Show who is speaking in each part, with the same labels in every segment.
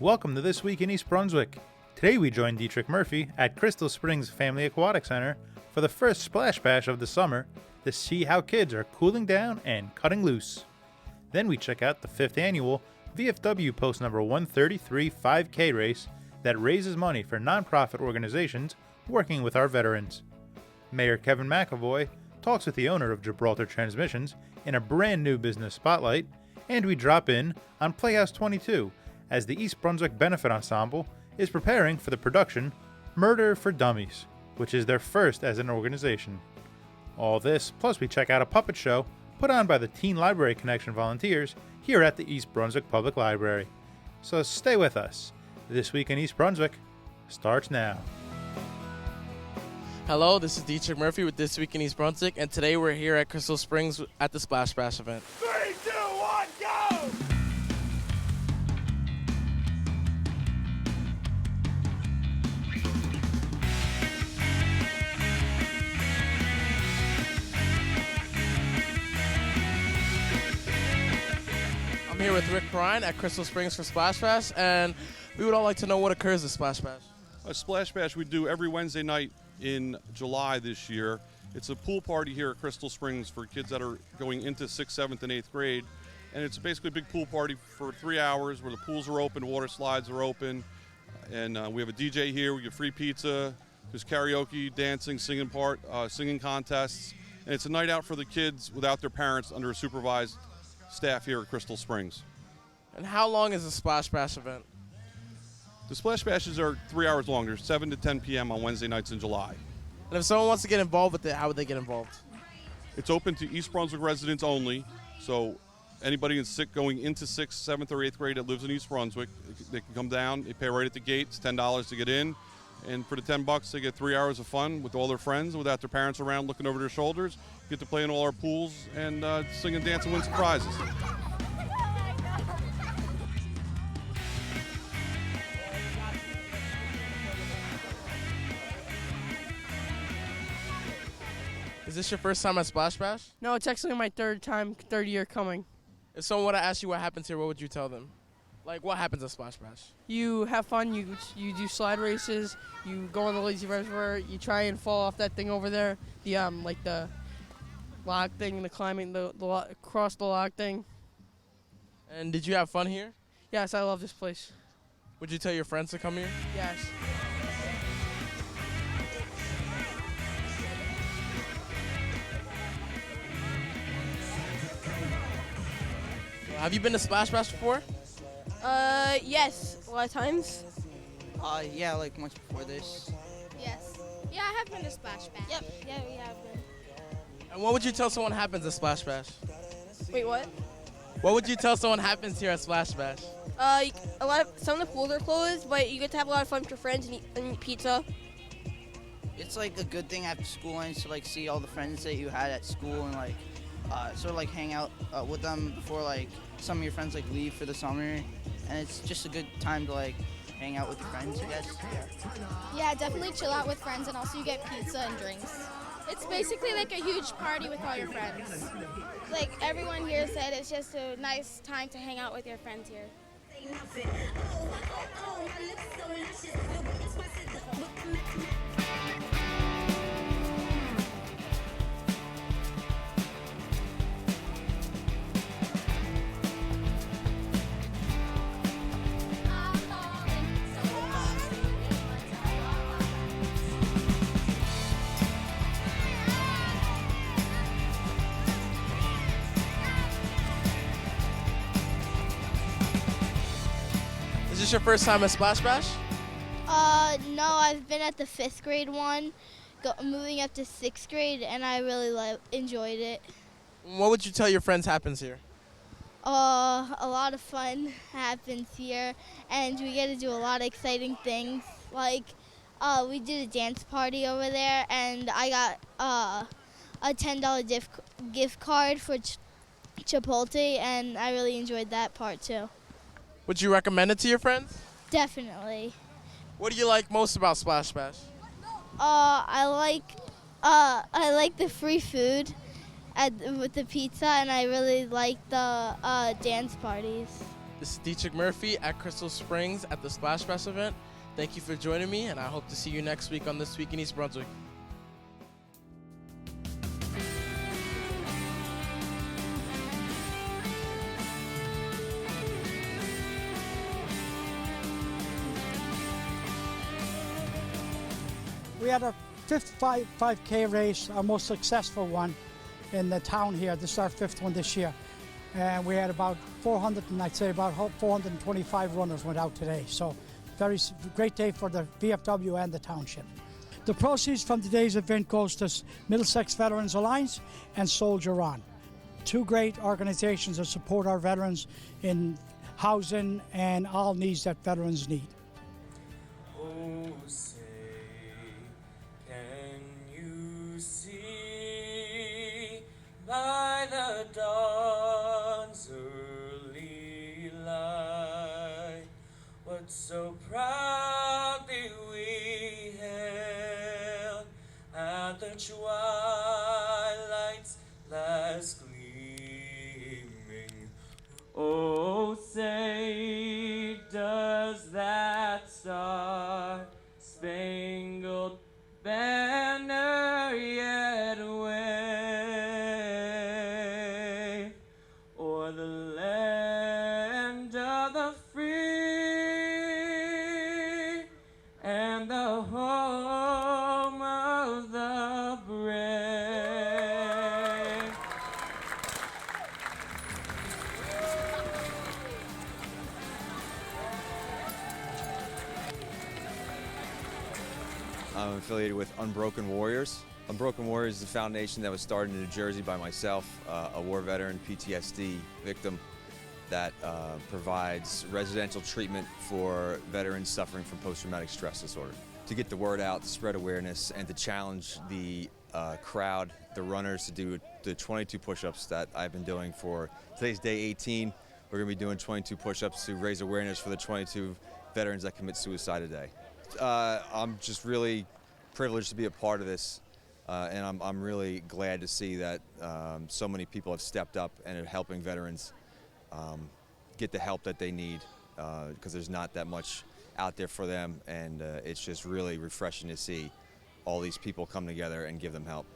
Speaker 1: Welcome to This Week in East Brunswick. Today we join Dietrich Murphy at Crystal Springs Family Aquatic Center for the first Splash Bash of the summer to see how kids are cooling down and cutting loose. Then we check out the 5th annual VFW Post number 133 5K race that raises money for nonprofit organizations working with our veterans. Mayor Kevin McAvoy talks with the owner of Gibraltar Transmissions in a brand new business spotlight, and we drop in on Playhouse 22 as the East Brunswick Benefit Ensemble is preparing for the production Murder for Dummies, which is their first as an organization. All this, plus we check out a puppet show put on by the Teen Library Connection volunteers here at the East Brunswick Public Library. So stay with us. This Week in East Brunswick starts now.
Speaker 2: Hello, this is Dietrich Murphy with This Week in East Brunswick, and today we're here at Crystal Springs at the Splash Bash event.
Speaker 3: 3, 2, 1, go!
Speaker 2: I'm here with Rick Ryan at Crystal Springs for Splash Bash, and we would all like to know what occurs at Splash Bash.
Speaker 4: A Splash Bash we do every Wednesday night in July this year. It's a pool party here at Crystal Springs for kids that are going into 6th, 7th, and 8th grade. And it's basically a big pool party for 3 hours where the pools are open, water slides are open, and we have a DJ here. We get free pizza. There's karaoke, dancing, singing contests. And it's a night out for the kids without their parents under a supervised staff here at Crystal Springs.
Speaker 2: And how long is the Splash Bash event?
Speaker 4: The Splash Bashes are 3 hours long. They're 7 to 10 p.m. on Wednesday nights in July.
Speaker 2: And if someone wants to get involved with it, how would they get involved?
Speaker 4: It's open to East Brunswick residents only, so anybody going into 6th, 7th, or 8th grade that lives in East Brunswick, they can come down. They pay right at the gate. It's $10 to get in, and for the $10, they get 3 hours of fun with all their friends without their parents around looking over their shoulders. Get to play in all our pools and sing and dance and win some prizes.
Speaker 2: Is this your first time at Splash Bash?
Speaker 5: No, it's actually my third year coming.
Speaker 2: If someone were to ask you what happens here, what would you tell them? Like, what happens at Splash Bash?
Speaker 5: You have fun, you do slide races, you go on the lazy reservoir, you try and fall off that thing over there, the like the log thing, the climbing, across the log thing.
Speaker 2: And did you have fun here?
Speaker 5: Yes, I love this place.
Speaker 2: Would you tell your friends to come here?
Speaker 5: Yes.
Speaker 2: Have you been to Splash Bash before?
Speaker 6: Yes, a lot of times.
Speaker 7: Yeah, like once before this.
Speaker 6: Yes. Yeah, I have been to Splash Bash. Yep, yeah, we have been.
Speaker 2: And what would you tell someone happens at Splash Bash?
Speaker 6: Wait, what?
Speaker 2: What would you tell someone happens here at Splash Bash?
Speaker 6: Some of the pools are closed, but you get to have a lot of fun with your friends and eat pizza.
Speaker 7: It's like a good thing after school ends to like see all the friends that you had at school and like sort of like hang out with them before like some of your friends like leave for the summer, and it's just a good time to like hang out with your friends, I guess.
Speaker 8: Yeah, definitely chill out with friends, and also you get pizza and drinks. It's basically like a huge party with all your friends.
Speaker 6: Like everyone here said, it's just a nice time to hang out with your friends here.
Speaker 2: Is this your first time at Splash Bash?
Speaker 8: No, I've been at the 5th grade one, moving up to 6th grade, and I really enjoyed it.
Speaker 2: What would you tell your friends happens here?
Speaker 8: A lot of fun happens here, and we get to do a lot of exciting things. Like, we did a dance party over there, and I got a $10 gift card for Chipotle, and I really enjoyed that part too.
Speaker 2: Would you recommend it to your friends?
Speaker 8: Definitely.
Speaker 2: What do you like most about Splash Bash?
Speaker 8: I like the free food with the pizza, and I really like the dance parties.
Speaker 2: This is Dietrich Murphy at Crystal Springs at the Splash Fest event. Thank you for joining me, and I hope to see you next week on This Week in East Brunswick.
Speaker 9: We had our fifth 5K race, our most successful one in the town here. This is our fifth one this year. And we had about 425 runners went out today. So great day for the VFW and the township. The proceeds from today's event goes to Middlesex Veterans Alliance and Soldier On. Two great organizations that support our veterans in housing and all needs that veterans need.
Speaker 3: Oh, say, can you see by the dawn's early light what so proudly we hailed at the twilight's last gleaming? Oh, say, does that star-spangled banner yet wave o'er the land of the free and the home of the brave?
Speaker 10: I'm affiliated with Unbroken Warriors. Unbroken Warriors is a foundation that was started in New Jersey by myself, a war veteran, PTSD victim, that provides residential treatment for veterans suffering from post-traumatic stress disorder. To get the word out, to spread awareness, and to challenge the crowd, the runners, to do the 22 push-ups that I've been doing for, today's day 18. We're going to be doing 22 push-ups to raise awareness for the 22 veterans that commit suicide a day. I'm just really privileged to be a part of this, and I'm really glad to see that so many people have stepped up and are helping veterans get the help that they need, because there's not that much out there for them, and it's just really refreshing to see all these people come together and give them help.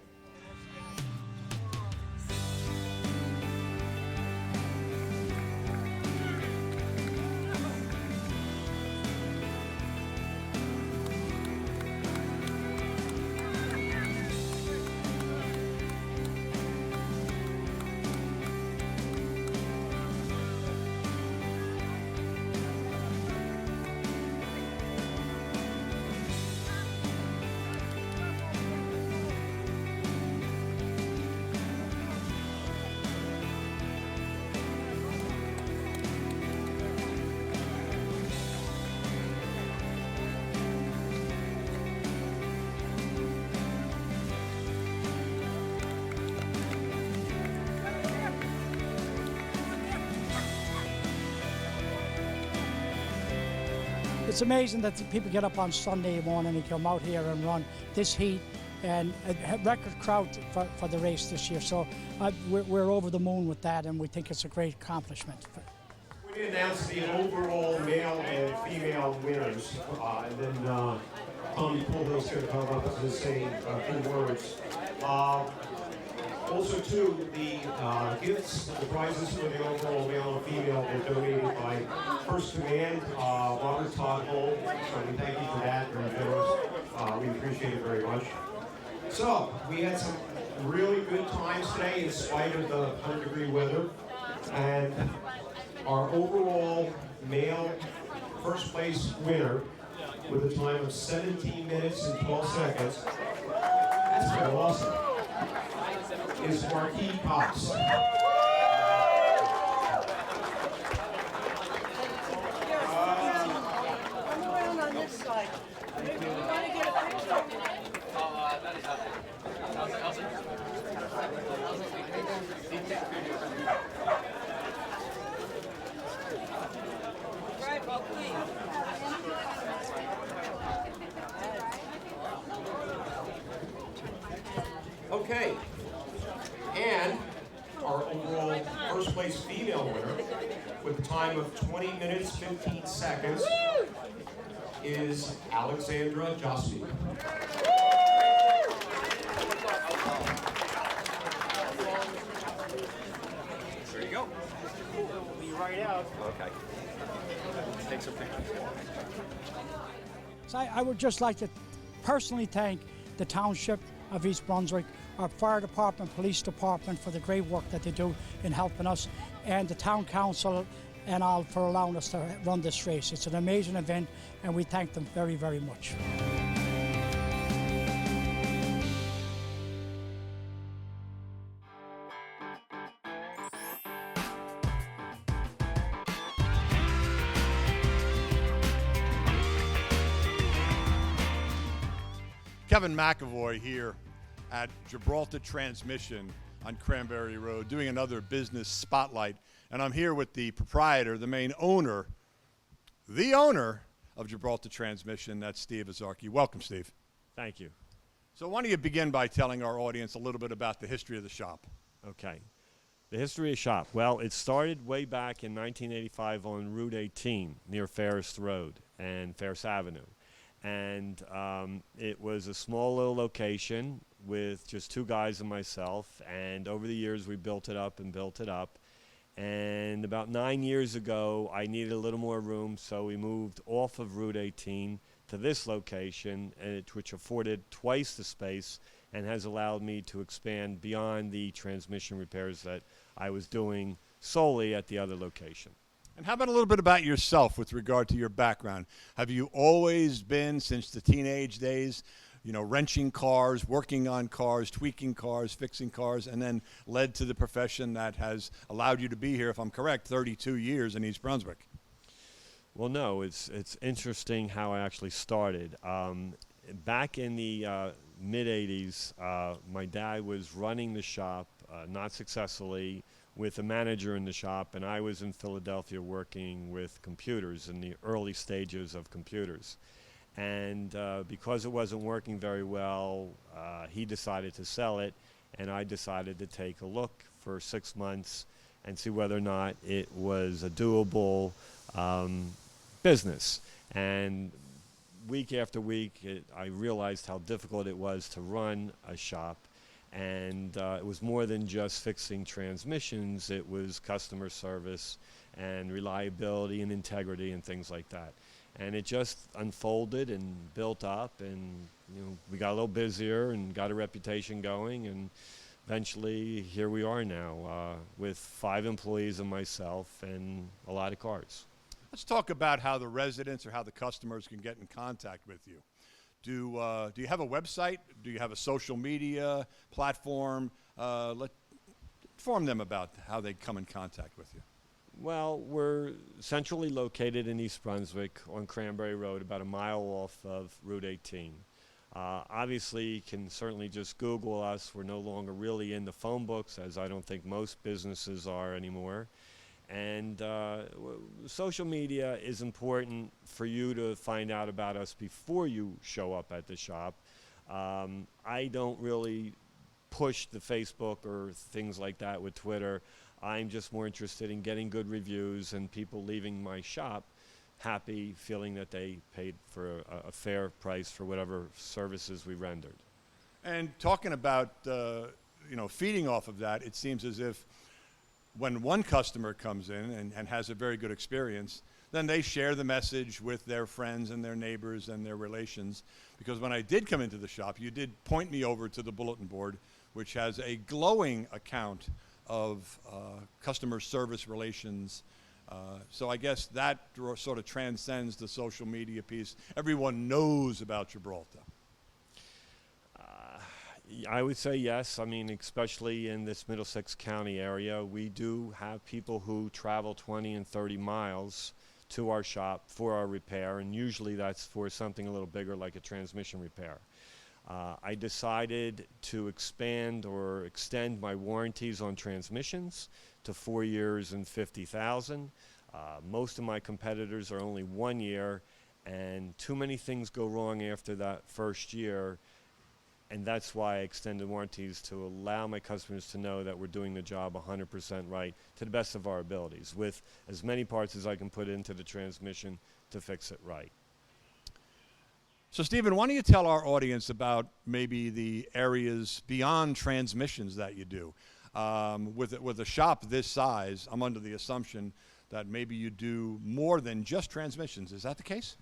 Speaker 9: It's amazing that the people get up on Sunday morning and come out here and run this heat, and a record crowd for the race this year. So we're over the moon with that, and we think it's a great accomplishment.
Speaker 11: We announced the overall male and female winners, and then Tommy Playhouse is going to come up and say a few words. Also, too, the gifts, the prizes for the overall male and female were donated by First Command, Robert Todd Hole. So we thank you for that, very generous. We appreciate it very much. So, we had some really good times today in spite of the 100-degree weather. And our overall male first place winner with a time of 17 minutes and 12 seconds, that's pretty awesome, is Marquis Cox. Okay, and our overall first place female winner with a time of 20 minutes, 15 seconds is Alexandra Josby.
Speaker 12: There you go. Be right out. Okay. Take some pictures.
Speaker 9: So I would just like to personally thank the Township of East Brunswick, our fire department, police department for the great work that they do in helping us, and the town council and all for allowing us to run this race. It's an amazing event and we thank them very, very much.
Speaker 13: Kevin McAvoy here at Gibraltar Transmission on Cranberry Road doing another business spotlight. And I'm here with the proprietor, the main owner, the owner of Gibraltar Transmission. That's Steve Azarki. Welcome, Steve.
Speaker 14: Thank you.
Speaker 13: So why don't you begin by telling our audience a little bit about the history of the shop?
Speaker 14: Okay. The history of the shop. Well, it started way back in 1985 on Route 18 near Ferris Road and Ferris Avenue. And it was a small little location with just two guys and myself. And over the years, we built it up and built it up. And about 9 years ago, I needed a little more room, so we moved off of Route 18 to this location, which afforded twice the space and has allowed me to expand beyond the transmission repairs that I was doing solely at the other location.
Speaker 13: And how about a little bit about yourself with regard to your background? Have you always been, since the teenage days, you know, wrenching cars, working on cars, tweaking cars, fixing cars, and then led to the profession that has allowed you to be here, if I'm correct, 32 years in East Brunswick?
Speaker 14: Well, no, it's interesting how I actually started. Back in the mid-'80s, my dad was running the shop, not successfully, with a manager in the shop, and I was in Philadelphia working with computers in the early stages of computers. And because it wasn't working very well, he decided to sell it, and I decided to take a look for 6 months and see whether or not it was a doable business. And week after week, I realized how difficult it was to run a shop. And it was more than just fixing transmissions. It was customer service and reliability and integrity and things like that. And it just unfolded and built up, and we got a little busier and got a reputation going, and eventually here we are now with 5 employees and myself and a lot of cars.
Speaker 13: Let's talk about how the residents or how the customers can get in contact with you. Do you have a website? Do you have a social media platform? Inform them about how they come in contact with you.
Speaker 14: Well, we're centrally located in East Brunswick on Cranberry Road, about a mile off of Route 18. Obviously, you can certainly just Google us. We're no longer really in the phone books, as I don't think most businesses are anymore. And social media is important for you to find out about us before you show up at the shop. I don't really push the Facebook or things like that with Twitter. I'm just more interested in getting good reviews and people leaving my shop happy, feeling that they paid for a fair price for whatever services we rendered.
Speaker 13: And talking about feeding off of that, it seems as if when one customer comes in and has a very good experience, then they share the message with their friends and their neighbors and their relations. Because when I did come into the shop, you did point me over to the bulletin board, which has a glowing account of customer service relations. So I guess that sort of transcends the social media piece. Everyone knows about Gibraltar.
Speaker 14: I would say yes. I mean, especially in this Middlesex County area, we do have people who travel 20 and 30 miles to our shop for our repair, and usually that's for something a little bigger like a transmission repair. I decided to expand or extend my warranties on transmissions to 4 years and 50,000. Most of my competitors are only 1 year, and too many things go wrong after that first year. And that's why I extended warranties to allow my customers to know that we're doing the job 100% right to the best of our abilities with as many parts as I can put into the transmission to fix it right.
Speaker 13: So, Stephen, why don't you tell our audience about maybe the areas beyond transmissions that you do? With a shop this size, I'm under the assumption that maybe you do more than just transmissions. Is that the case?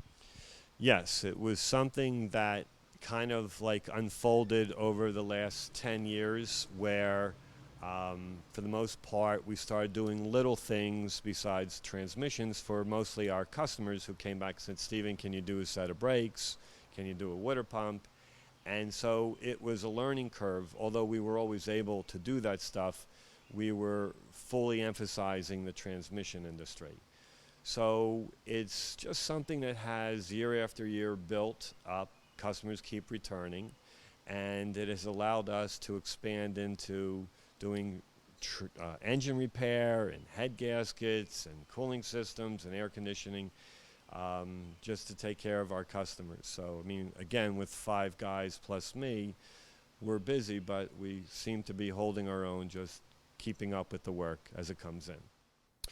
Speaker 14: Yes, it was something that kind of like unfolded over the last 10 years where for the most part we started doing little things besides transmissions for mostly our customers who came back and said, Stephen, can you do a set of brakes? Can you do a water pump? And so it was a learning curve. Although we were always able to do that stuff, we were fully emphasizing the transmission industry. So it's just something that has year after year built up. Customers keep returning, and it has allowed us to expand into doing engine repair and head gaskets and cooling systems and air conditioning, just to take care of our customers. So, I mean, again, with 5 guys plus me, we're busy, but we seem to be holding our own, just keeping up with the work as it comes in.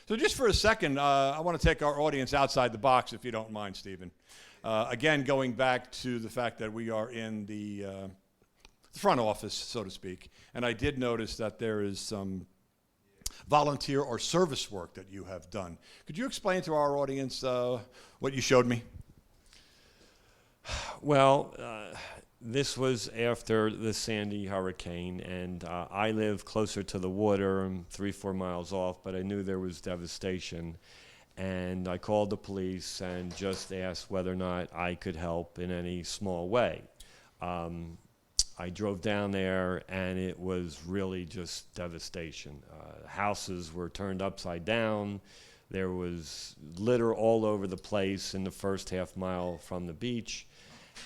Speaker 13: So just for a second, I want to take our audience outside the box, if you don't mind, Stephen. Again, going back to the fact that we are in the front office, so to speak, and I did notice that there is some volunteer or service work that you have done. Could you explain to our audience what you showed me?
Speaker 14: Well, this was after the Sandy hurricane, and I live closer to the water. I'm 3-4 miles off, but I knew there was devastation. And I called the police and just asked whether or not I could help in any small way. I drove down there, and it was really just devastation. Houses were turned upside down. There was litter all over the place in the first half mile from the beach,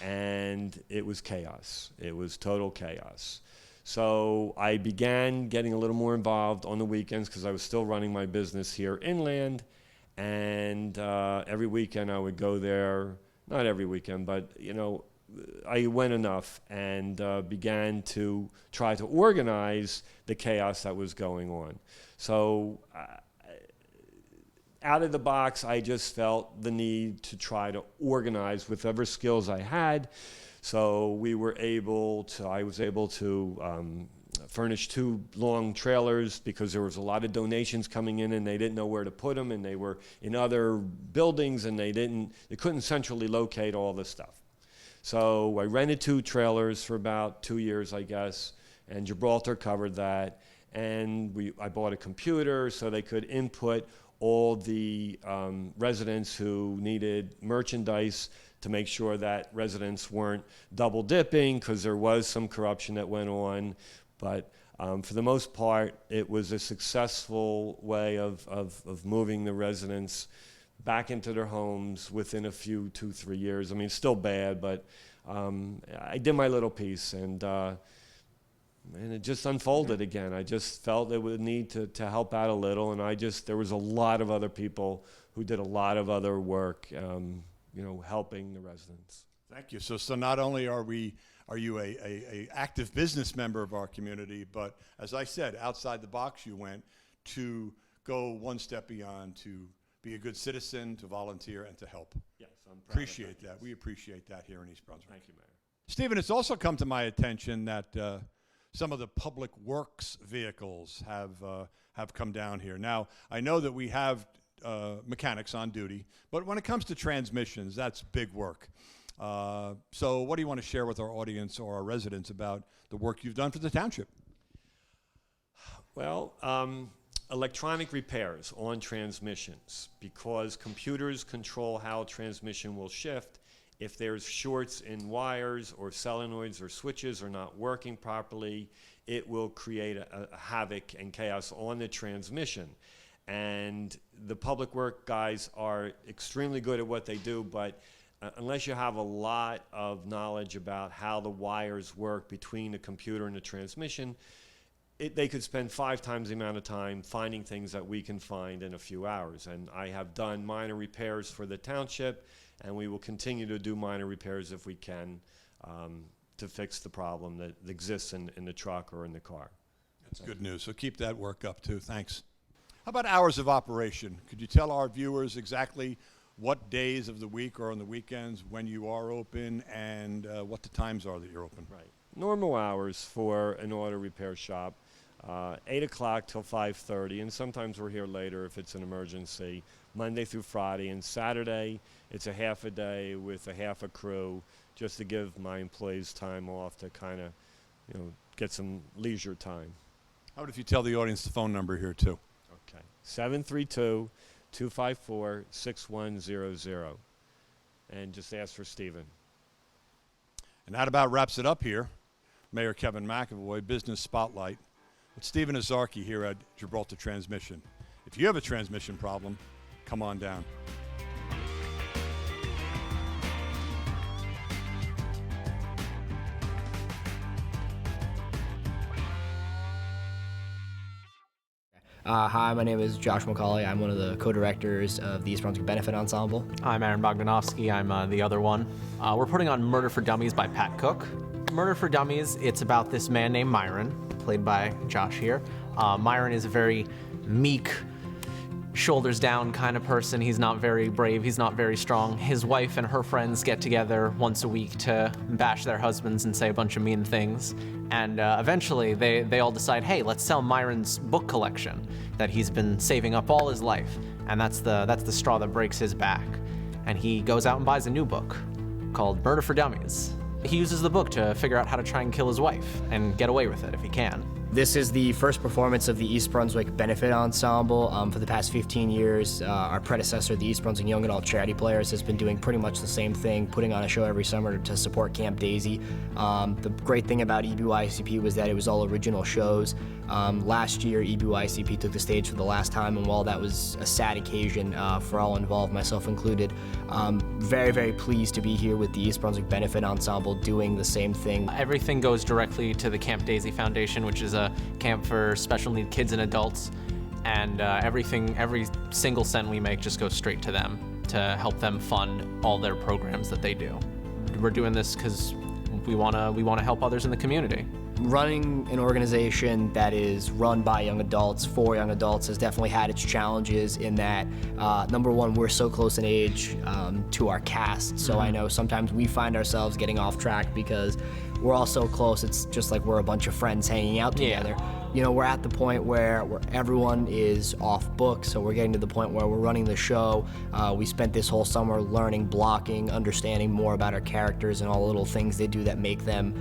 Speaker 14: and it was chaos. It was total chaos. So I began getting a little more involved on the weekends because I was still running my business here inland. And every weekend I would go there, not every weekend, but, you know, I went enough and began to try to organize the chaos that was going on. So out of the box, I just felt the need to try to organize whatever skills I had. So I was able to furnished 2 long trailers because there was a lot of donations coming in and they didn't know where to put them, and they were in other buildings and they couldn't centrally locate all the stuff. So I rented 2 trailers for about 2 years, I guess, and Gibraltar covered that. And I bought a computer so they could input all the residents who needed merchandise to make sure that residents weren't double dipping, because there was some corruption that went on. But for the most part, it was a successful way of moving the residents back into their homes within a few 2-3 years. I mean, it's still bad, but I did my little piece, and it just unfolded again. I just felt it would need to help out a little, and there was a lot of other people who did a lot of other work, helping the residents.
Speaker 13: Thank you. So not only are you a active business member of our community, but as I said, outside the box you went to go one step beyond, to be a good citizen, to volunteer, and to help.
Speaker 14: Yes, I'm proud
Speaker 13: Appreciate
Speaker 14: of
Speaker 13: that. We appreciate that here in East Brunswick.
Speaker 14: Thank you, Mayor.
Speaker 13: Stephen, it's also come to my attention that some of the public works vehicles have come down here. Now, I know that we have mechanics on duty, but when it comes to transmissions, that's big work. So what do you want to share with our audience or our residents about the work you've done for the township?
Speaker 14: Well, electronic repairs on transmissions, because computers control how transmission will shift. If there's shorts in wires or solenoids or switches are not working properly, it will create a havoc and chaos on the transmission. And the public work guys are extremely good at what they do, but unless you have a lot of knowledge about how the wires work between the computer and the transmission, they could spend 5 times the amount of time finding things that we can find in a few hours. And I have done minor repairs for the township, and we will continue to do minor repairs if we can to fix the problem that exists in the truck or in the car.
Speaker 13: That's good news. So keep that work up too. Thanks. How about hours of operation? Could you tell our viewers exactly what days of the week or on the weekends when you are open and what the times are that you're open?
Speaker 14: Right. Normal hours for an auto repair shop, 8 o'clock till 5:30, and sometimes we're here later if it's an emergency, Monday through Friday. And Saturday, it's a half a day with a half a crew just to give my employees time off to kind of, get some leisure time.
Speaker 13: How about if you tell the audience the phone number here too?
Speaker 14: Okay. 732-254-6100. And just ask for Stephen.
Speaker 13: And that about wraps it up here. Mayor Kevin McAvoy, Business Spotlight, with Stephen Azarki here at Gibraltar Transmission. If you have a transmission problem, come on down.
Speaker 15: Hi, my name is Josh McCauley. I'm one of the co-directors of the East Brunswick Benefit Ensemble.
Speaker 16: I'm Aaron Bogdanovsky. I'm the other one. We're putting on Murder for Dummies by Pat Cook. Murder for Dummies, it's about this man named Myron, played by Josh here. Myron is a very meek, shoulders down kind of person. He's not very brave, he's not very strong. His wife and her friends get together once a week to bash their husbands and say a bunch of mean things. And eventually they all decide, hey, let's sell Myron's book collection that he's been saving up all his life. And that's the straw that breaks his back. And he goes out and buys a new book called Murder for Dummies. He uses the book to figure out how to try and kill his wife and get away with it if he can.
Speaker 15: This is the first performance of the East Brunswick Benefit Ensemble. For the past 15 years, our predecessor, the East Brunswick Young Adult Charity Players, has been doing pretty much the same thing, putting on a show every summer to support Camp Daisy. The great thing about EBYCP was that it was all original shows. Last year, EBYCP took the stage for the last time, and while that was a sad occasion for all involved, myself included, very, very pleased to be here with the East Brunswick Benefit Ensemble doing the same thing.
Speaker 16: Everything goes directly to the Camp Daisy Foundation, which is a camp for special need kids and adults, and every single cent we make just goes straight to them to help them fund all their programs that they do. We're doing this because we want to help others in the community.
Speaker 15: Running an organization that is run by young adults for young adults has definitely had its challenges in that, number one, we're so close in age to our cast, so I know sometimes we find ourselves getting off track because we're all so close. It's just like we're a bunch of friends hanging out together. Yeah. We're at the point where everyone is off book, so we're getting to the point where we're running the show. We spent this whole summer learning blocking, understanding more about our characters and all the little things they do that make them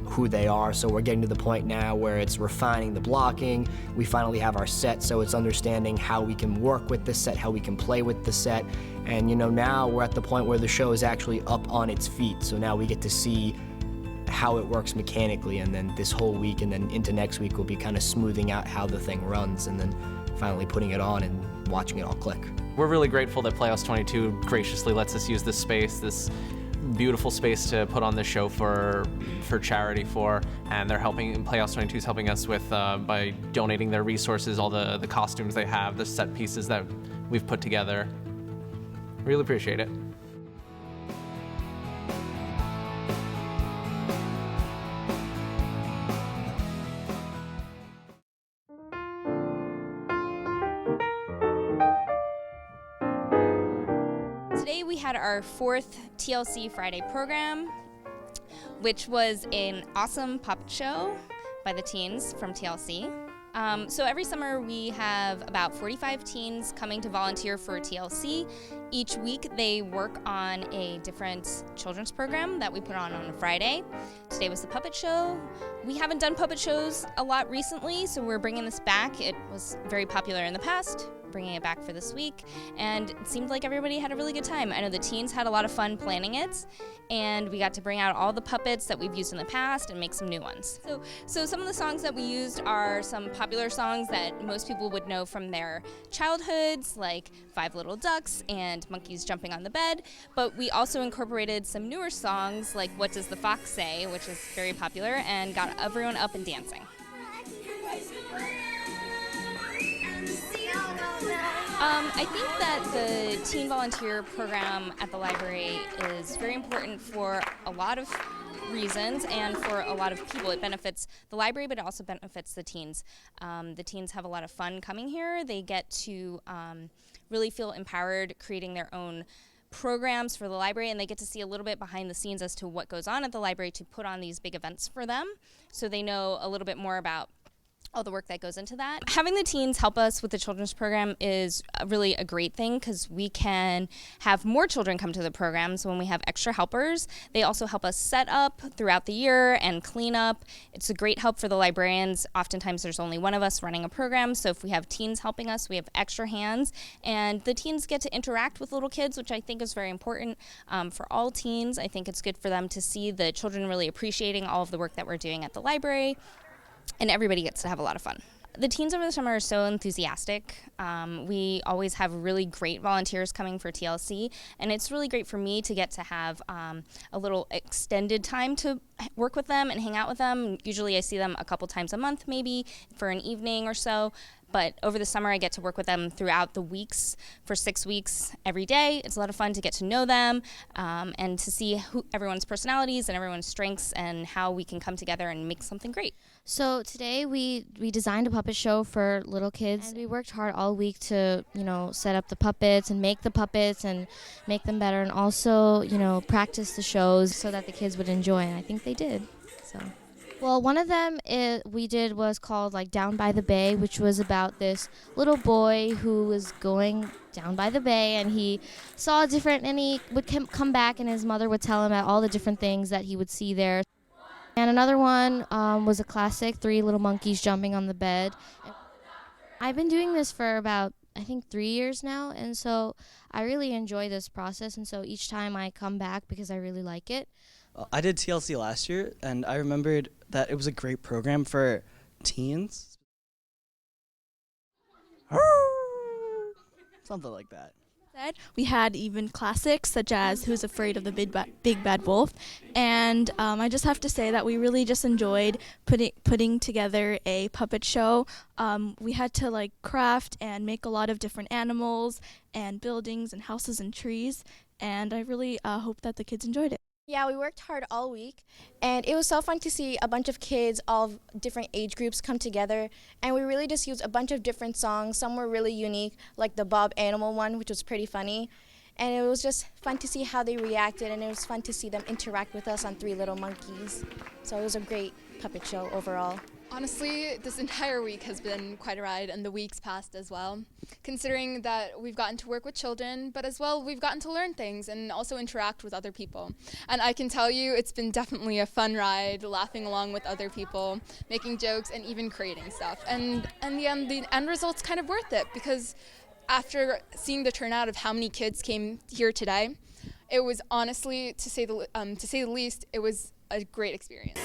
Speaker 15: who they are. So we're getting to the point now where it's refining the blocking. We finally have our set, so it's understanding how we can work with the set, how we can play with the set. And now we're at the point where the show is actually up on its feet. So now we get to see how it works mechanically, and then this whole week and then into next week we'll be kind of smoothing out how the thing runs and then finally putting it on and watching it all click.
Speaker 16: We're really grateful that Playhouse 22 graciously lets us use this space, this beautiful space to put on this show for charity for, and they're helping, Playhouse 22 is helping us with by donating their resources, all the costumes they have, the set pieces that we've put together. Really appreciate it.
Speaker 17: Today we had our 4th TLC Friday program, which was an awesome puppet show by the teens from TLC. So every summer we have about 45 teens coming to volunteer for TLC. Each week they work on a different children's program that we put on a Friday. Today was the puppet show. We haven't done puppet shows a lot recently, so we're bringing this back. It was very popular in the past, bringing it back for this week, and it seemed like everybody had a really good time. I know the teens had a lot of fun planning it, and we got to bring out all the puppets that we've used in the past and make some new ones. So some of the songs that we used are some popular songs that most people would know from their childhoods, like Five Little Ducks and Monkeys Jumping on the Bed, but we also incorporated some newer songs like What Does the Fox Say, which is very popular, and got everyone up and dancing. I think that the teen volunteer program at the library is very important for a lot of reasons and for a lot of people. It benefits the library, but it also benefits the teens. The teens have a lot of fun coming here. They get to really feel empowered creating their own programs for the library, and they get to see a little bit behind the scenes as to what goes on at the library to put on these big events for them, so they know a little bit more about all the work that goes into that. Having the teens help us with the children's program is really a great thing because we can have more children come to the programs when we have extra helpers. They also help us set up throughout the year and clean up. It's a great help for the librarians. Oftentimes there's only one of us running a program, so if we have teens helping us, we have extra hands, and the teens get to interact with little kids, which I think is very important for all teens. I think it's good for them to see the children really appreciating all of the work that we're doing at the library, and everybody gets to have a lot of fun. The teens over the summer are so enthusiastic. We always have really great volunteers coming for TLC, and it's really great for me to get to have a little extended time to work with them and hang out with them. Usually I see them a couple times a month, maybe for an evening or so. But over the summer, I get to work with them throughout the weeks for 6 weeks every day. It's a lot of fun to get to know them and to see everyone's personalities and everyone's strengths and how we can come together and make something great.
Speaker 18: So today we designed a puppet show for little kids. And we worked hard all week to, set up the puppets and make the puppets and make them better, and also, practice the shows so that the kids would enjoy, and I think they did. So. Well, one of them we did was called Down by the Bay, which was about this little boy who was going down by the bay, and he saw and he would come back, and his mother would tell him about all the different things that he would see there. And another one was a classic, 3 little monkeys jumping on the bed. I've been doing this for about, I think, 3 years now, and so I really enjoy this process, and so each time I come back because I really like it.
Speaker 19: I did TLC last year, and I remembered that it was a great program for teens. Something like that.
Speaker 20: We had even classics such as Who's Afraid of the Big Bad Wolf, and I just have to say that we really just enjoyed putting together a puppet show. We had to craft and make a lot of different animals and buildings and houses and trees, and I really hope that the kids enjoyed it.
Speaker 21: Yeah, we worked hard all week, and it was so fun to see a bunch of kids, all of different age groups, come together, and we really just used a bunch of different songs. Some were really unique, like the Bob Animal one, which was pretty funny, and it was just fun to see how they reacted, and it was fun to see them interact with us on 3 Little Monkeys. So it was a great puppet show overall.
Speaker 22: Honestly, this entire week has been quite a ride, and the weeks past as well. Considering that we've gotten to work with children, but as well we've gotten to learn things and also interact with other people. And I can tell you it's been definitely a fun ride, laughing along with other people, making jokes, and even creating stuff. And in the end result's kind of worth it, because after seeing the turnout of how many kids came here today, it was honestly, to say the least, it was a great experience.